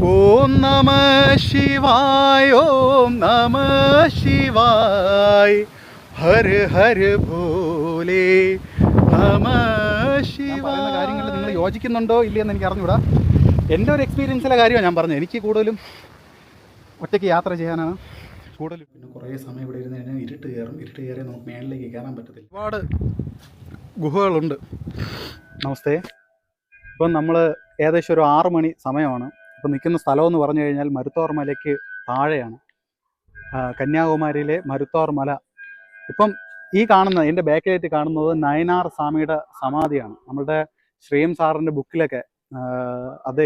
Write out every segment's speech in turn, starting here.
ഓം നമ ശിവായ, ഓം നമ ശിവായ, ഹര ഹര ഭോലെ നമ ശിവായ. കാര്യങ്ങൾ നിങ്ങൾ യോജിക്കുന്നുണ്ടോ ഇല്ലയെന്ന് എനിക്ക് അറിഞ്ഞൂടാ. എൻ്റെ ഒരു എക്സ്പീരിയൻസിലെ കാര്യമാണ് ഞാൻ പറഞ്ഞത്. എനിക്ക് കൂടുതലും ഒറ്റയ്ക്ക് യാത്ര ചെയ്യാനാണ് കൂടുതലും. പിന്നെ കുറേ സമയം ഇവിടെ ഇരുന്ന് കഴിഞ്ഞാൽ ഇരുട്ട് കയറി നമുക്ക് മേളിലേക്ക് കയറാൻ പറ്റത്തില്ല. ഒരുപാട് ഗുഹകളുണ്ട്. നമസ്തേ. ഇപ്പം നമ്മൾ ഏകദേശം ഒരു 6 മണി സമയമാണ്. ഇപ്പം നിൽക്കുന്ന സ്ഥലമെന്ന് പറഞ്ഞു കഴിഞ്ഞാൽ മരുത്തോർ മലയ്ക്ക് താഴെയാണ്, കന്യാകുമാരിയിലെ മരുത്തോർ മല. ഇപ്പം ഈ കാണുന്ന എൻ്റെ ബാക്കിലായിട്ട് കാണുന്നത് നയനാർ സ്വാമിയുടെ സമാധിയാണ്. നമ്മളുടെ ശ്രീം സാറിൻ്റെ ബുക്കിലൊക്കെ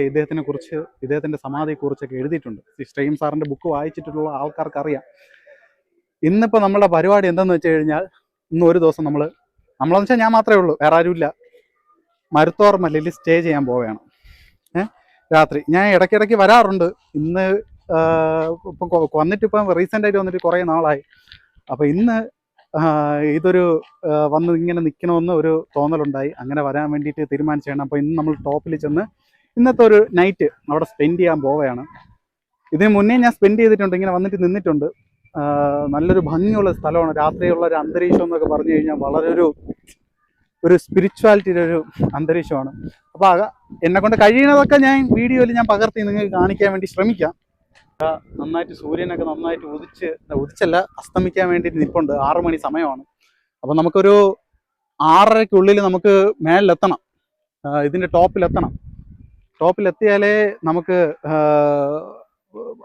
ഇദ്ദേഹത്തിൻ്റെ സമാധിയെക്കുറിച്ചൊക്കെ എഴുതിയിട്ടുണ്ട്. ഈ ശ്രീം സാറിൻ്റെ ബുക്ക് വായിച്ചിട്ടുള്ള ആൾക്കാർക്ക് അറിയാം. ഇന്നിപ്പോൾ നമ്മളുടെ പരിപാടി എന്താണെന്ന് വെച്ച് കഴിഞ്ഞാൽ, ഇന്ന് ഒരു ദിവസം നമ്മളെന്ന് വെച്ചാൽ ഞാൻ മാത്രമേ ഉള്ളൂ, വേറെ ആരുമില്ല. മരുത്തോർ മലയിൽ സ്റ്റേ ചെയ്യാൻ പോവുകയാണ്. രാത്രി ഞാൻ ഇടയ്ക്കിടയ്ക്ക് വരാറുണ്ട്. ഇന്ന് ഇപ്പം റീസെൻ്റായിട്ട് വന്നിട്ട് കുറേ നാളായി. അപ്പോൾ ഇന്ന് ഇതൊരു വന്ന് ഇങ്ങനെ നിൽക്കണമെന്ന് ഒരു തോന്നലുണ്ടായി. അങ്ങനെ വരാൻ വേണ്ടിയിട്ട് തീരുമാനിച്ചാണ്. അപ്പോൾ ഇന്ന് നമ്മൾ ടോപ്പിൽ ചെന്ന് ഇന്നത്തെ ഒരു നൈറ്റ് അവിടെ സ്പെൻഡ് ചെയ്യാൻ പോവുകയാണ്. ഇതിന് മുന്നേ ഞാൻ സ്പെൻഡ് ചെയ്തിട്ടുണ്ട്, ഇങ്ങനെ വന്നിട്ട് നിന്നിട്ടുണ്ട്. നല്ലൊരു ഭംഗിയുള്ള സ്ഥലമാണ്. രാത്രിയുള്ള ഒരു അന്തരീക്ഷം എന്നൊക്കെ പറഞ്ഞു കഴിഞ്ഞാൽ വളരെ ഒരു സ്പിരിച്വാലിറ്റിയുടെ ഒരു അന്തരീക്ഷമാണ്. അപ്പോൾ എന്നെക്കൊണ്ട് കഴിയുന്നതൊക്കെ ഞാൻ വീഡിയോയിൽ ഞാൻ പകർത്തി നിങ്ങൾക്ക് കാണിക്കാൻ വേണ്ടി ശ്രമിക്കാം. നന്നായിട്ട് സൂര്യനൊക്കെ നന്നായിട്ട് ഉദിച്ചല്ല അസ്തമിക്കാൻ വേണ്ടിയിട്ട് നിൽപ്പുണ്ട്. 6 മണി സമയമാണ്. അപ്പോൾ നമുക്കൊരു 6:30-ക്കുള്ളിൽ നമുക്ക് മേളിലെത്തണം, ഇതിൻ്റെ ടോപ്പിലെത്തിയാലേ നമുക്ക്,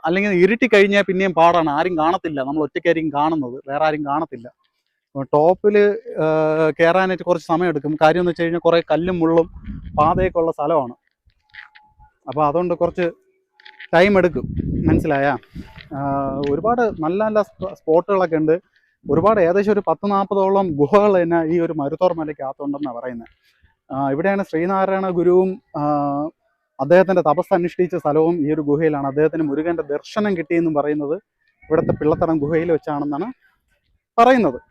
അല്ലെങ്കിൽ ഇരുട്ടി കഴിഞ്ഞാൽ പിന്നെയും പാടാണ്. ആരും കാണത്തില്ല, നമ്മൾ ഒറ്റയ്ക്കായിരിക്കും കാണുന്നത്, വേറെ ആരും കാണത്തില്ല. ടോപ്പിൽ കയറാനായിട്ട് കുറച്ച് സമയം എടുക്കും. കാര്യം എന്ന് വെച്ച് കഴിഞ്ഞാൽ കുറേ കല്ലും മുള്ളും പാതയൊക്കെ ഉള്ള സ്ഥലമാണ്. അപ്പോൾ അതുകൊണ്ട് കുറച്ച് ടൈം എടുക്കും, മനസ്സിലായ. ഒരുപാട് നല്ല നല്ല സ്പോട്ടുകളൊക്കെ ഉണ്ട്. ഒരുപാട് ഏകദേശം ഒരു 10-40ഓളം ഗുഹകൾ തന്നെ ഈ ഒരു മരുത്തോർ മലയ്ക്കകത്തുണ്ടെന്നാണ് പറയുന്നത്. ഇവിടെയാണ് ശ്രീനാരായണ ഗുരുവും അദ്ദേഹത്തിൻ്റെ തപസ് അനുഷ്ഠിച്ച സ്ഥലവും ഈ ഒരു ഗുഹയിലാണ്. അദ്ദേഹത്തിന് മുരുകൻ്റെ ദർശനം കിട്ടിയെന്നും പറയുന്നത് ഇവിടുത്തെ പിള്ളത്തടം ഗുഹയിൽ വെച്ചാണെന്നാണ് പറയുന്നത്.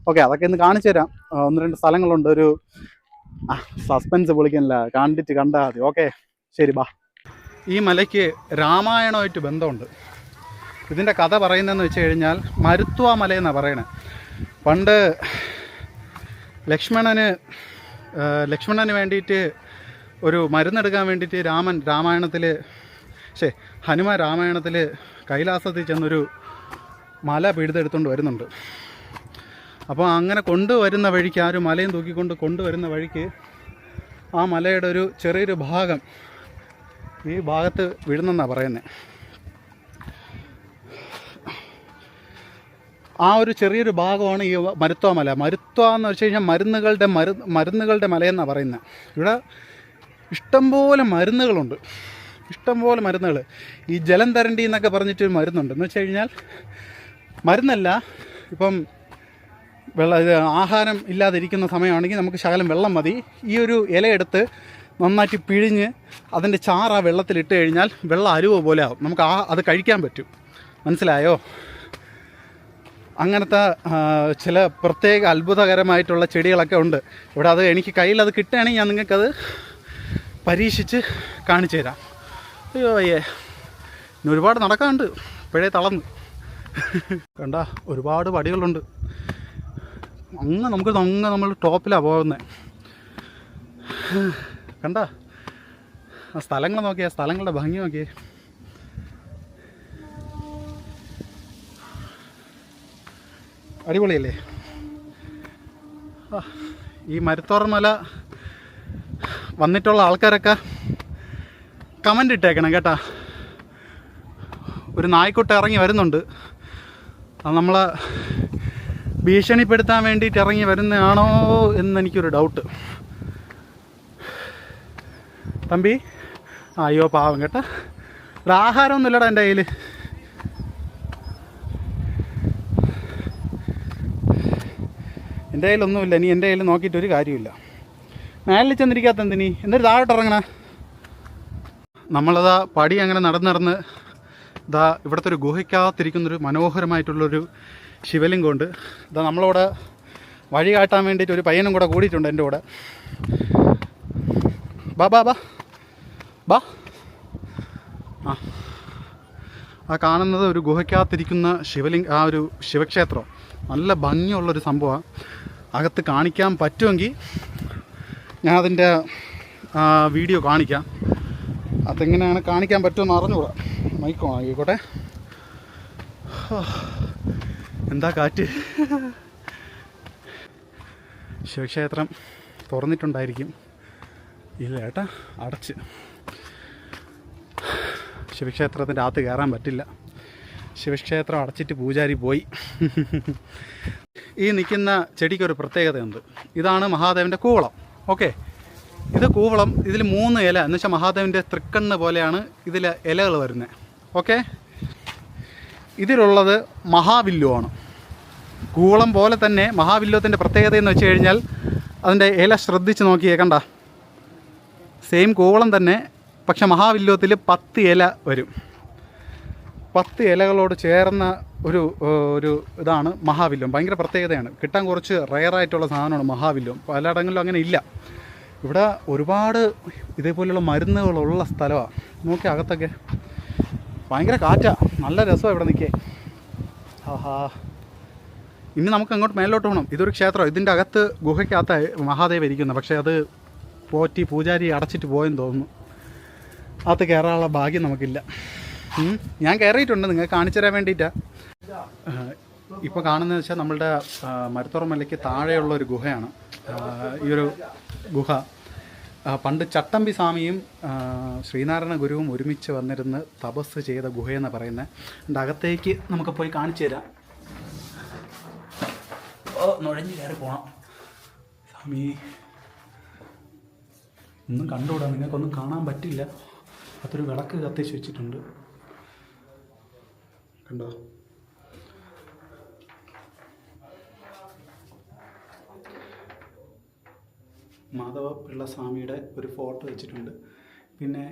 ഓക്കെ, അതൊക്കെ ഇന്ന് കാണിച്ചു തരാം. 1-2 സ്ഥലങ്ങളുണ്ട്. ഒരു സസ്പെൻസ് പൊളിക്കണില്ല, കണ്ടാൽ മതി. ഓക്കെ, ശരി, ബാ. ഈ മലയ്ക്ക് രാമായണമായിട്ട് ബന്ധമുണ്ട്. ഇതിൻ്റെ കഥ പറയുന്നതെന്ന് വെച്ച് കഴിഞ്ഞാൽ മരുത്വ മലയെന്നാണ് പറയണത്. പണ്ട് ലക്ഷ്മണന് വേണ്ടിയിട്ട് ഒരു മരുന്നെടുക്കാൻ വേണ്ടിയിട്ട് ഹനുമാൻ രാമായണത്തിൽ കൈലാസത്തിൽ ചെന്നൊരു മല പിഴുതെടുത്തുകൊണ്ട് വരുന്നുണ്ട്. അപ്പോൾ അങ്ങനെ കൊണ്ടുവരുന്ന വഴിക്ക്, ആ ഒരു മലയും തൂക്കിക്കൊണ്ട് കൊണ്ടുവരുന്ന വഴിക്ക് ആ മലയുടെ ഒരു ചെറിയൊരു ഭാഗം ഈ ഭാഗത്ത് വീഴുന്നെന്നാണ് പറയുന്നത്. ആ ഒരു ചെറിയൊരു ഭാഗമാണ് ഈ മരുത്വ മല. മരുത്വ എന്ന് വെച്ച് കഴിഞ്ഞാൽ മരുന്നുകളുടെ മലയെന്നാണ് പറയുന്നത്. ഇവിടെ ഇഷ്ടംപോലെ മരുന്നുകളുണ്ട്, ഇഷ്ടംപോലെ മരുന്നുകൾ. ഈ ജലന്തരണ്ടി എന്നൊക്കെ പറഞ്ഞിട്ടൊരു മരുന്നുണ്ട്. എന്ന് വെച്ച് കഴിഞ്ഞാൽ മരുന്നല്ല, ഇപ്പം ആഹാരം ഇല്ലാതിരിക്കുന്ന സമയമാണെങ്കിൽ നമുക്ക് ശകലം വെള്ളം മതി. ഈ ഒരു ഇലയെടുത്ത് നന്നായിട്ട് പിഴിഞ്ഞ് അതിൻ്റെ ചാറ് ആ വെള്ളത്തിലിട്ട് കഴിഞ്ഞാൽ വെള്ളം അരുവ പോലെ ആവും. നമുക്ക് അത് കഴിക്കാൻ പറ്റും, മനസ്സിലായോ? അങ്ങനത്തെ ചില പ്രത്യേക അത്ഭുതകരമായിട്ടുള്ള ചെടികളൊക്കെ ഉണ്ട് ഇവിടെ. അത് എനിക്ക് കയ്യിൽ അത് കിട്ടുകയാണെങ്കിൽ ഞാൻ നിങ്ങൾക്കത് പരീക്ഷിച്ച് കാണിച്ചു തരാം. അയ്യോ അയ്യേ, ഇനി ഒരുപാട് നടക്കാനുണ്ട്, ഇപ്പോഴേ തളർന്ന്. കണ്ട, ഒരുപാട് പടികളുണ്ട്. നമ്മൾ ടോപ്പിലാണ് പോകുന്നത്. കണ്ട ആ സ്ഥലങ്ങൾ നോക്കിയേ, സ്ഥലങ്ങളുടെ ഭംഗി നോക്കിയേ. അടിപൊളിയല്ലേ? ഈ മരുത്തോർ മല വന്നിട്ടുള്ള ആൾക്കാരൊക്കെ കമൻ്റ് ഇട്ടേക്കണം കേട്ടാ. ഒരു നായ്ക്കുട്ടി ഇറങ്ങി വരുന്നുണ്ട്. അത് നമ്മളെ ഭീഷണിപ്പെടുത്താൻ വേണ്ടിയിട്ട് ഇറങ്ങി വരുന്നതാണോ എന്നെനിക്കൊരു ഡൗട്ട്. തമ്പി, അയ്യോ പാവം കേട്ടാ. ഒരു ആഹാരമൊന്നും ഇല്ലടാ എൻ്റെ കയ്യിൽ. എൻ്റെ കയ്യിലൊന്നുമില്ല. ഇനി എൻ്റെ കയ്യിൽ നോക്കിയിട്ടൊരു കാര്യമില്ല. മേലിൽ ചെന്നിരിക്കാത്ത എന്തിനി, എന്നിട്ട് താഴോട്ട് ഇറങ്ങണ. നമ്മളതാ പടി അങ്ങനെ നടന്ന് ഇതാ ഇവിടുത്തെ ഒരു ഗുഹയ്ക്കകത്തിരിക്കുന്നൊരു മനോഹരമായിട്ടുള്ളൊരു ശിവലിംഗമുണ്ട്. ഇതാ നമ്മളോട് വഴി കാട്ടാൻ വേണ്ടിയിട്ട് ഒരു പയ്യനും കൂടെ കൂടിയിട്ടുണ്ട് എൻ്റെ കൂടെ. ബാ ബാ ബാ ബാ. ആ ആ കാണുന്നത് ഒരു ഗുഹയ്ക്കകത്തിരിക്കുന്ന ആ ഒരു ശിവക്ഷേത്രം. നല്ല ഭംഗിയുള്ളൊരു സംഭവമാണ്. അകത്ത് കാണിക്കാൻ പറ്റുമെങ്കിൽ ഞാൻ അതിൻ്റെ വീഡിയോ കാണിക്കാം. അതെങ്ങനെയാണ് കാണിക്കാൻ പറ്റുമെന്ന് അറിഞ്ഞുകൂടാ. മൈക്കോ ആയിക്കോട്ടെ. എന്താ കാറ്റ്. ശിവക്ഷേത്രം തുറന്നിട്ടുണ്ടായിരിക്കും. ഇല്ല ഏട്ടാ, അടച്ച്. ശിവക്ഷേത്രത്തിൻ്റെ അകത്ത് കയറാൻ പറ്റില്ല. ശിവക്ഷേത്രം അടച്ചിട്ട് പൂജാരി പോയി. ഈ നിൽക്കുന്ന ചെടിക്കൊരു പ്രത്യേകതയുണ്ട്. ഇതാണ് മഹാദേവൻ്റെ കൂവളം. ഓക്കെ, ഇത് കൂവളം. ഇതിൽ 3 ഇല എന്ന് വെച്ചാൽ മഹാദേവൻ്റെ തൃക്കണ്ണ് പോലെയാണ് ഇതിൽ ഇലകൾ വരുന്നത്. ഓക്കെ, ഇതിലുള്ളത് മഹാവില്ലുവാണ്. കൂവളം പോലെ തന്നെ മഹാവില്വത്തിൻ്റെ പ്രത്യേകത എന്ന് വെച്ച് കഴിഞ്ഞാൽ അതിൻ്റെ ഇല ശ്രദ്ധിച്ച് നോക്കിയേ, കണ്ട സെയിം കൂവളം തന്നെ, പക്ഷെ മഹാവില്വത്തിൽ 10 ഇല വരും. 10 ഇലകളോട് ചേർന്ന ഒരു ഇതാണ് മഹാവില്വം. ഭയങ്കര പ്രത്യേകതയാണ്. കിട്ടാൻ കുറച്ച് റെയറായിട്ടുള്ള സാധനമാണ് മഹാവില്വം. പലയിടങ്ങളിലും അങ്ങനെ ഇല്ല. ഇവിടെ ഒരുപാട് ഇതേപോലെയുള്ള മരുന്നുകളുള്ള സ്ഥലമാണ്. നോക്കി അകത്തൊക്കെ ഭയങ്കര കാറ്റാണ്. നല്ല രസമാണ് ഇവിടെ നിൽക്കേ. ആഹാ, ഇനി നമുക്ക് അങ്ങോട്ട് മേലോട്ട് പോകണം. ഇതൊരു ക്ഷേത്രം. ഇതിൻ്റെ അകത്ത് ഗുഹയ്ക്കകത്ത് മഹാദേവ ഇരിക്കുന്നത്. പക്ഷേ അത് പോറ്റി പൂജാരി അടച്ചിട്ട് പോയെന്ന് തോന്നുന്നു. അകത്ത് കയറാനുള്ള ഭാഗ്യം നമുക്കില്ല. ഞാൻ കയറിയിട്ടുണ്ട്, നിങ്ങൾക്ക് കാണിച്ചു തരാൻ വേണ്ടിയിട്ടാണ്. ഇപ്പോൾ കാണുന്നതെന്ന് വെച്ചാൽ നമ്മളുടെ മരുത്തോറ മലയ്ക്ക് താഴെയുള്ള ഒരു ഗുഹയാണ് ഈ ഒരു ഗുഹ. പണ്ട് ചട്ടമ്പി സ്വാമിയും ശ്രീനാരായണ ഗുരുവും ഒരുമിച്ച് വന്നിരുന്ന് തപസ് ചെയ്ത ഗുഹയെന്നാണ് പറയുന്നത്. അതിൻ്റെ അകത്തേക്ക് നമുക്ക് പോയി കാണിച്ചു തരാം. നുഴഞ്ഞ് കയറി പോകണം. സ്വാമി ഒന്നും കണ്ടുകൂടാ, നിങ്ങൾക്കൊന്നും കാണാൻ പറ്റില്ല. അതൊരു വിളക്ക് കത്തിച്ച് വെച്ചിട്ടുണ്ട്, കണ്ടോ? മാധവ പിള്ള സ്വാമിയുടെ ഒരു ഫോട്ടോ വെച്ചിട്ടുണ്ട്. പിന്നെ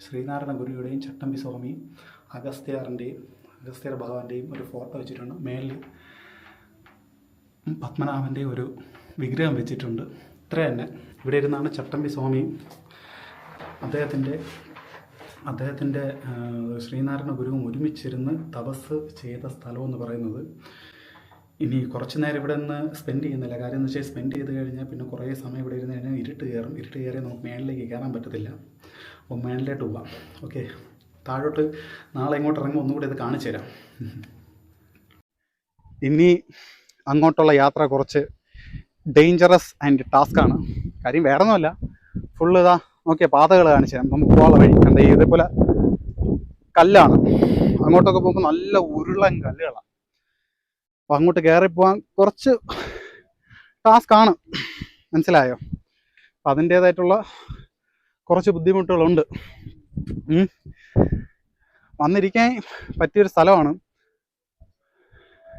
ശ്രീനാരായണ ഗുരുയുടെയും ചട്ടമ്പി സ്വാമിയും അഗസ്ത്യർ ഭഗവാന്റെയും ഒരു ഫോട്ടോ വെച്ചിട്ടുണ്ട്. മേലിൽ പത്മനാഭൻ്റെ ഒരു വിഗ്രഹം വെച്ചിട്ടുണ്ട്. ഇത്ര തന്നെ. ഇവിടെ ഇരുന്നാണ് ചട്ടമ്പി സ്വാമിയും അദ്ദേഹത്തിൻ്റെ ശ്രീനാരായണ ഗുരുവും ഒരുമിച്ചിരുന്ന് തപസ് ചെയ്ത സ്ഥലമെന്ന് പറയുന്നത്. ഇനി കുറച്ച് നേരം ഇവിടെ നിന്ന് സ്പെൻഡ് ചെയ്യുന്നില്ല. കാര്യം എന്ന് വെച്ചാൽ സ്പെൻഡ് ചെയ്ത് കഴിഞ്ഞാൽ പിന്നെ കുറേ സമയം ഇവിടെ ഇരുന്ന് കഴിഞ്ഞാൽ ഇരുട്ട് കയറി നമുക്ക് മേളിലേക്ക് കയറാൻ പറ്റത്തില്ല. അപ്പോൾ മേളിലോട്ട് പോവാം. ഓക്കെ, താഴോട്ട് നാളെ ഇങ്ങോട്ട് ഇറങ്ങുമ്പോൾ ഒന്നുകൂടി ഇത് കാണിച്ചു തരാം. ഇനി അങ്ങോട്ടുള്ള യാത്ര കുറച്ച് ഡേഞ്ചറസ് ആൻഡ് ടാസ്ക്കാണ്. കാര്യം വേറെ ഒന്നുമല്ല, ഫുള്ള് ഇതാ നോക്കിയാൽ പാതകൾ കാണിച്ചു തരാം. നമുക്ക് പോകാനുള്ള വഴി കണ്ട ഇതേപോലെ കല്ലാണ്. അങ്ങോട്ടൊക്കെ പോകുമ്പോൾ നല്ല ഉരുളൻ കല്ലുകളാണ്. അപ്പോൾ അങ്ങോട്ട് കയറിപ്പോകാൻ കുറച്ച് ടാസ്ക്കാണ്, മനസ്സിലായോ? അപ്പം അതിൻ്റേതായിട്ടുള്ള കുറച്ച് ബുദ്ധിമുട്ടുകളുണ്ട്. വന്നിരിക്കാൻ പറ്റിയൊരു സ്ഥലമാണ്.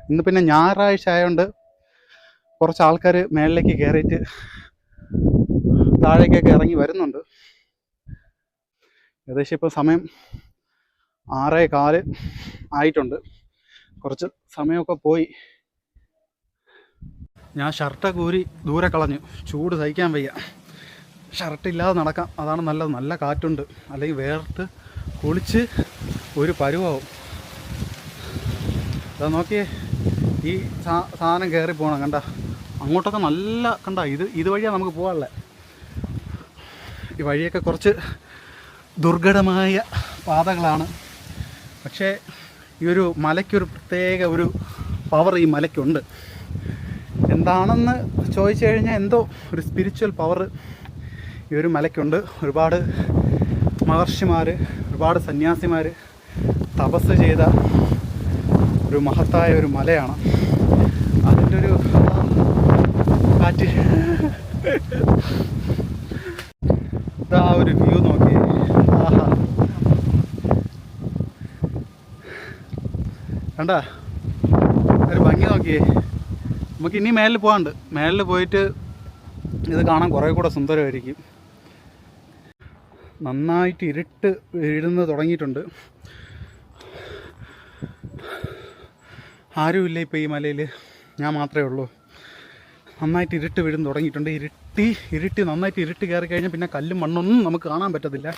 ഇന്ന് പിന്നെ ഞായറാഴ്ച ആയതുകൊണ്ട് കുറച്ച് ആൾക്കാർ മേളിലേക്ക് കയറിയിട്ട് താഴേക്കൊക്കെ ഇറങ്ങി വരുന്നുണ്ട്. ഏകദേശം ഇപ്പോൾ സമയം 6:15 ആയിട്ടുണ്ട്. കുറച്ച് സമയമൊക്കെ പോയി. ഞാൻ ഷർട്ടൊക്കെ ഊരി ദൂരെ കളഞ്ഞു. ചൂട് സഹിക്കാൻ വയ്യ. ഷർട്ടില്ലാതെ നടക്കാം, അതാണ് നല്ലത്. നല്ല കാറ്റുണ്ട്, അല്ലെങ്കിൽ വേർത്ത് കുളിച്ച് ഒരു പരുവാവും. അതാ നോക്കിയേ, ഈ സാധനം കയറി പോകണം. കണ്ട അങ്ങോട്ടൊക്കെ നല്ല കണ്ട ഇതുവഴിയാണ് നമുക്ക് പോകാനുള്ളത്. ഈ വഴിയൊക്കെ കുറച്ച് ദുർഘടമായ പാതകളാണ്. പക്ഷേ ഈ ഒരു മലയ്ക്കൊരു പ്രത്യേക ഒരു പവർ ഈ മലയ്ക്കുണ്ട്. എന്താണെന്ന് ചോദിച്ചു കഴിഞ്ഞാൽ എന്തോ ഒരു സ്പിരിച്വൽ പവർ ഈ ഒരു മലയ്ക്കുണ്ട്. ഒരുപാട് മഹർഷിമാർ, ഒരുപാട് സന്യാസിമാർ തപസ് ചെയ്ത ഒരു മഹത്തായ ഒരു മലയാണ്. അതിൻ്റെ ഒരു കാറ്റ്, ഇതാ ഒരു വ്യൂ നോക്കി. ആഹാ, കണ്ട ഒരു ഭംഗി നോക്കിയേ. നമുക്ക് ഇനി മേലിൽ പോകാണ്ട്. മേലിൽ പോയിട്ട് ഇത് കാണാൻ കുറേ കൂടെ സുന്ദരമായിരിക്കും. നന്നായിട്ട് ഇരുട്ട് വീഴുന്നത് തുടങ്ങിയിട്ടുണ്ട്. ആരുമില്ല ഇപ്പോൾ ഈ മലയിൽ, ഞാൻ മാത്രമേ ഉള്ളൂ. നന്നായിട്ട് ഇരുട്ട് വീഴുന്ന തുടങ്ങിയിട്ടുണ്ട്. നന്നായിട്ട് ഇരുട്ട് കയറി കഴിഞ്ഞാൽ പിന്നെ കല്ലും മണ്ണൊന്നും നമുക്ക് കാണാൻ പറ്റത്തില്ല.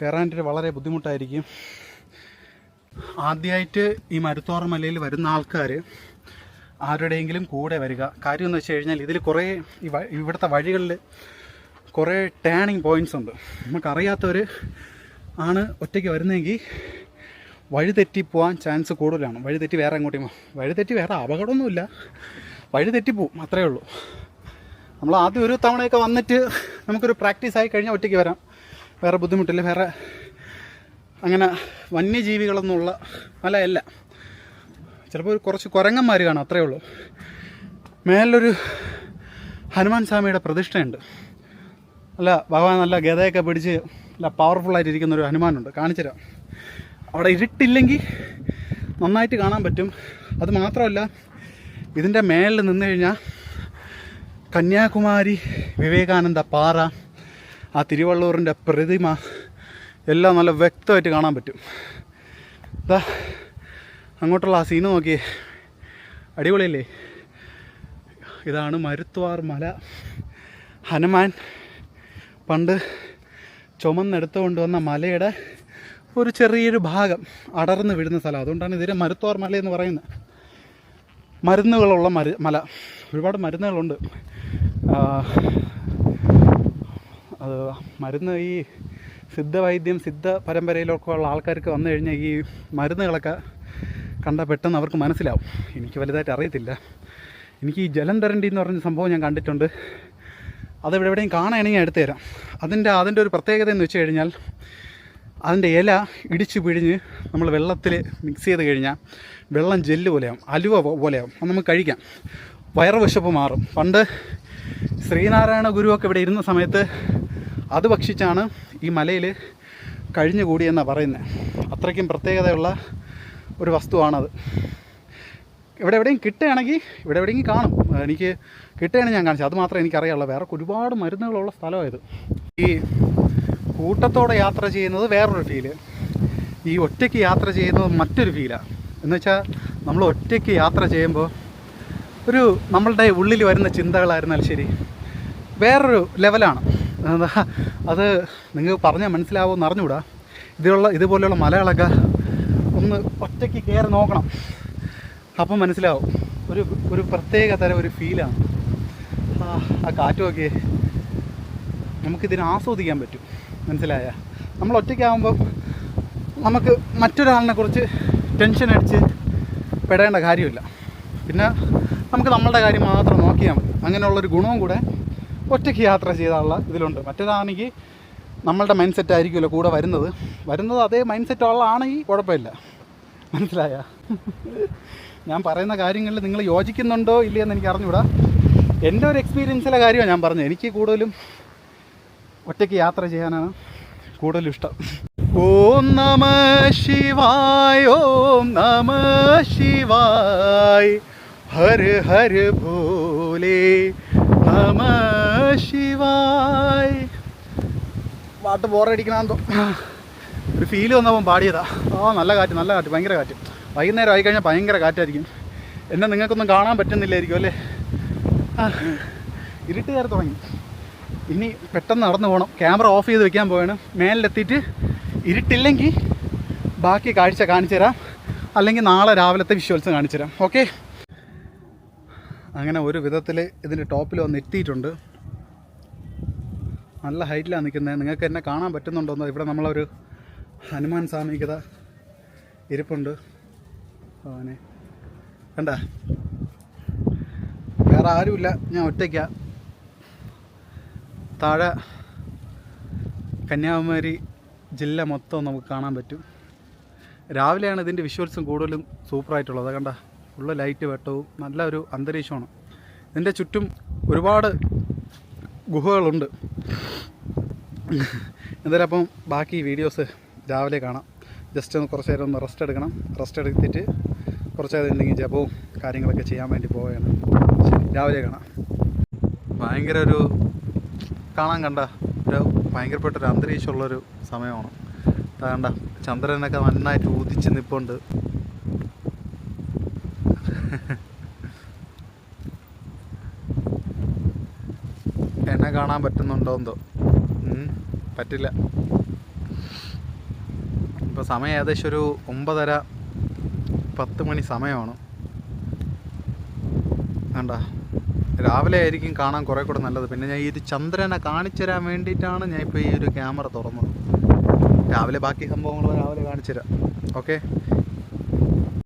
കയറാനായിട്ട് വളരെ ബുദ്ധിമുട്ടായിരിക്കും. ആദ്യമായിട്ട് ഈ മരുത്തോറ മലയിൽ വരുന്ന ആൾക്കാർ ആരുടെയെങ്കിലും കൂടെ വരിക. കാര്യം എന്ന് വെച്ച് കഴിഞ്ഞാൽ ഇതിൽ കുറേ ഇവിടുത്തെ വഴികളിൽ കുറേ ടേണിങ് പോയിൻറ്റ്സ് ഉണ്ട്. നമുക്കറിയാത്തവർ ആണ് ഒറ്റയ്ക്ക് വരുന്നതെങ്കിൽ വഴി തെറ്റിപ്പോവാൻ ചാൻസ് കൂടുതലാണ്. വഴി തെറ്റി വേറെ എങ്ങോട്ടും വേറെ അപകടമൊന്നുമില്ല, വഴി തെറ്റിപ്പോവും, അത്രയേ ഉള്ളൂ. നമ്മൾ ആദ്യം ഒരു തവണയൊക്കെ വന്നിട്ട് നമുക്കൊരു പ്രാക്ടീസ് ആയി കഴിഞ്ഞാൽ ഒറ്റയ്ക്ക് വരാം, വേറെ ബുദ്ധിമുട്ടില്ല. വേറെ അങ്ങനെ വന്യജീവികളൊന്നുമുള്ള മലയല്ല. ചിലപ്പോൾ കുറച്ച് കുരങ്ങന്മാർ കാണാം, അത്രയേ ഉള്ളൂ. മേലൊരു ഹനുമാൻ സ്വാമിയുടെ പ്രതിഷ്ഠയുണ്ട്. അല്ല ഭഗവാൻ നല്ല ഗതയൊക്കെ പിടിച്ച് നല്ല പവർഫുള്ളായിട്ടിരിക്കുന്നൊരു ഹനുമാനുണ്ട്, കാണിച്ചു തരാം. അവിടെ ഇരുട്ടില്ലെങ്കിൽ നന്നായിട്ട് കാണാൻ പറ്റും. അത് മാത്രമല്ല, ഇതിൻ്റെ മേളിൽ നിന്ന് കഴിഞ്ഞാൽ കന്യാകുമാരി വിവേകാനന്ദ പാറ, ആ തിരുവള്ളൂരിൻ്റെ പ്രതിമ എല്ലാം നല്ല വ്യക്തമായിട്ട് കാണാൻ പറ്റും. ഇതാ അങ്ങോട്ടുള്ള ആ സീന് നോക്കിയേ, അടിപൊളിയല്ലേ? ഇതാണ് മരുത്വാർ മല. ഹനുമാൻ പണ്ട് ചുമന്നെടുത്തു കൊണ്ടുവന്ന മലയുടെ ഒരു ചെറിയൊരു ഭാഗം അടർന്ന് വിടുന്ന സ്ഥലം. അതുകൊണ്ടാണ് ഇതിനെ മരുത്വാർ മല എന്ന് പറയുന്നത്. മരുന്നുകളുള്ള മല, ഒരുപാട് മരുന്നുകളുണ്ട്. അത് മരുന്ന് ഈ സിദ്ധവൈദ്യം, സിദ്ധ പരമ്പരയിലൊക്കെ ഉള്ള ആൾക്കാർക്ക് വന്നു കഴിഞ്ഞാൽ ഈ മരുന്നുകളൊക്കെ കണ്ടാൽ പെട്ടെന്ന് അവർക്ക് മനസ്സിലാവും. എനിക്ക് വലുതായിട്ട് അറിയത്തില്ല. എനിക്ക് ഈ ജലന്ധരണ്ടി എന്ന് പറഞ്ഞ സംഭവം ഞാൻ കണ്ടിട്ടുണ്ട്. അതെവിടെ എവിടെയും കാണുകയാണെങ്കിൽ എടുത്തു തരാം. അതിൻ്റെ ഒരു പ്രത്യേകത എന്ന് വെച്ച് കഴിഞ്ഞാൽ അതിൻ്റെ ഇല ഇടിച്ച് പിഴിഞ്ഞ് നമ്മൾ വെള്ളത്തിൽ മിക്സ് ചെയ്ത് കഴിഞ്ഞാൽ വെള്ളം ജെല്ല് പോലെയാവും, അലുവ പോലെയാവും. അത് നമുക്ക് കഴിക്കാം, വയറ് വിശപ്പ് മാറും. പണ്ട് ശ്രീനാരായണ ഗുരുവൊക്കെ ഇവിടെ ഇരുന്ന സമയത്ത് അത് ഭക്ഷിച്ചാണ് ഈ മലയിൽ കഴിഞ്ഞുകൂടിയെന്നാണ് പറയുന്നത്. അത്രയ്ക്കും പ്രത്യേകതയുള്ള ഒരു വസ്തുവാണത്. ഇവിടെ എവിടെയും കിട്ടുകയാണെങ്കിൽ ഇവിടെ എവിടെയെങ്കിലും കാണും. എനിക്ക് കിട്ടുകയാണെങ്കിൽ ഞാൻ കാണിച്ചു, അത് മാത്രമേ എനിക്കറിയാവുള്ളൂ. വേറെ ഒരുപാട് മരുന്നുകളുള്ള സ്ഥലമായത്. ഈ കൂട്ടത്തോടെ യാത്ര ചെയ്യുന്നത് വേറൊരു ഫീല്, ഈ ഒറ്റയ്ക്ക് യാത്ര ചെയ്യുന്നത് മറ്റൊരു ഫീലാണ്. എന്നുവെച്ചാൽ നമ്മൾ ഒറ്റയ്ക്ക് യാത്ര ചെയ്യുമ്പോൾ ഒരു നമ്മളുടെ ഉള്ളിൽ വരുന്ന ചിന്തകളായിരുന്നാൽ ശരി, വേറൊരു ലെവലാണ്. അത് നിങ്ങൾക്ക് പറഞ്ഞാൽ മനസ്സിലാവുമെന്ന് അറിഞ്ഞുകൂടാ. ഇതുപോലെയുള്ള മലകളൊക്കെ ഒന്ന് ഒറ്റയ്ക്ക് കയറി നോക്കണം, അപ്പം മനസ്സിലാവും. ഒരു പ്രത്യേക തരം ഒരു ഫീലാണ്. ആ കാറ്റ് നോക്കിയേ, നമുക്കിതിനെ ആസ്വദിക്കാൻ പറ്റും. മനസ്സിലായ? നമ്മൾ ഒറ്റയ്ക്കാകുമ്പം നമുക്ക് മറ്റൊരാളിനെ കുറിച്ച് ടെൻഷൻ അടിച്ച് പെടേണ്ട കാര്യമില്ല. പിന്നെ നമുക്ക് നമ്മളുടെ കാര്യം മാത്രം നോക്കിയാൽ മതി. അങ്ങനെയുള്ളൊരു ഗുണവും കൂടെ ഒറ്റയ്ക്ക് യാത്ര ചെയ്താലുള്ള ഇതിലുണ്ട്. മറ്റേതാണെങ്കിൽ നമ്മളുടെ മൈൻഡ് സെറ്റ് ആയിരിക്കുമല്ലോ കൂടെ വരുന്നത് അതേ മൈൻഡ് സെറ്റ് ഉള്ളതാണെങ്കിൽ കുഴപ്പമില്ല. മനസ്സിലായ? ഞാൻ പറയുന്ന കാര്യങ്ങളിൽ നിങ്ങൾ യോജിക്കുന്നുണ്ടോ ഇല്ലയെന്ന് എനിക്ക് അറിഞ്ഞുകൂടാ. എൻ്റെ ഒരു എക്സ്പീരിയൻസിലെ കാര്യമാണ് ഞാൻ പറഞ്ഞത്. എനിക്ക് കൂടുതലും ഒറ്റയ്ക്ക് യാത്ര ചെയ്യാനാണ് കൂടുതലും ഇഷ്ടം. ഓം നമ ശിവായ, ഓം നമ ശിവായ, ഹര ഹര ഭോലെ നമ ശിവായ. പാട്ട് ബോറടിക്കണമെന്തോ ഒരു ഫീല് വന്നപ്പോൾ പാടിയതാ. നല്ല കാറ്റ്, ഭയങ്കര കാറ്റ്. വൈകുന്നേരം ആയിക്കഴിഞ്ഞാൽ ഭയങ്കര കാറ്റായിരിക്കും. എന്നെ നിങ്ങൾക്കൊന്നും കാണാൻ പറ്റുന്നില്ലായിരിക്കും അല്ലേ? ഇരുട്ട് കയറി തുടങ്ങി. ഇനി പെട്ടെന്ന് നടന്നു പോകണം. ക്യാമറ ഓഫ് ചെയ്ത് വെക്കാൻ പോവാണ്. മേലിലെത്തിയിട്ട് ഇരുട്ടില്ലെങ്കിൽ ബാക്കി കാഴ്ച കാണിച്ചു തരാം, അല്ലെങ്കിൽ നാളെ രാവിലത്തെ വിഷ്വൽസ് കാണിച്ചു തരാം. ഓക്കെ, അങ്ങനെ ഒരു വിധത്തിൽ ഇതിൻ്റെ ടോപ്പിൽ വന്ന് എത്തിയിട്ടുണ്ട്. നല്ല ഹൈറ്റിലാണ് നിൽക്കുന്നത്. നിങ്ങൾക്ക് എന്നെ കാണാൻ പറ്റുന്നുണ്ടോന്നോ? ഇവിടെ നമ്മളൊരു ഹനുമാൻ സ്വാമികത ഇരിപ്പുണ്ട്. അവനെ കണ്ട, വേറെ ആരുമില്ല, ഞാൻ ഒറ്റയ്ക്കാണ്. താഴെ കന്യാകുമാരി ജില്ല മൊത്തം നമുക്ക് കാണാൻ പറ്റും. രാവിലെയാണ് ഇതിൻ്റെ വിഷ്വൽസും കൂടുതലും സൂപ്പറായിട്ടുള്ളത്. കണ്ട, ഫുള്ള് ലൈറ്റ് വെട്ടവും നല്ലൊരു അന്തരീക്ഷമാണ്. ഇതിൻ്റെ ചുറ്റും ഒരുപാട് ഗുഹകളുണ്ട്. എന്തായാലും അപ്പം ബാക്കി വീഡിയോസ് രാവിലെ കാണാം. ജസ്റ്റ് ഒന്ന് കുറച്ച് നേരം ഒന്ന് റെസ്റ്റ് എടുത്തിട്ട് കുറച്ച് നേരം എന്തെങ്കിലും ജപവും കാര്യങ്ങളൊക്കെ ചെയ്യാൻ വേണ്ടി പോവുകയാണ്. ശരി, രാവിലെ കാണാം. ഭയങ്കര ഒരു കണ്ട ഒരു ഭയങ്കരപ്പെട്ടൊരു അന്തരീക്ഷമുള്ളൊരു സമയമാണ്. കണ്ട, ചന്ദ്രനൊക്കെ നന്നായിട്ട് ഉദിച്ച് നിൽപ്പുണ്ട്. എന്നെ കാണാൻ പറ്റുന്നുണ്ടോ എന്തോ? പറ്റില്ല. ഇപ്പോൾ സമയം ഏകദേശം ഒരു 9:30-10 മണി സമയമാണ്. വേണ്ട, രാവിലെ ആയിരിക്കും കാണാൻ കുറേ കൂടെ നല്ലത്. പിന്നെ ഞാൻ ഈ ഒരു ചന്ദ്രനെ കാണിച്ചു തരാൻ വേണ്ടിയിട്ടാണ് ഞാൻ ഇപ്പോൾ ഈ ഒരു ക്യാമറ തുറന്നത്. രാവിലെ ബാക്കി സംഭവങ്ങൾ രാവിലെ കാണിച്ചു തരാം. ഓക്കെ,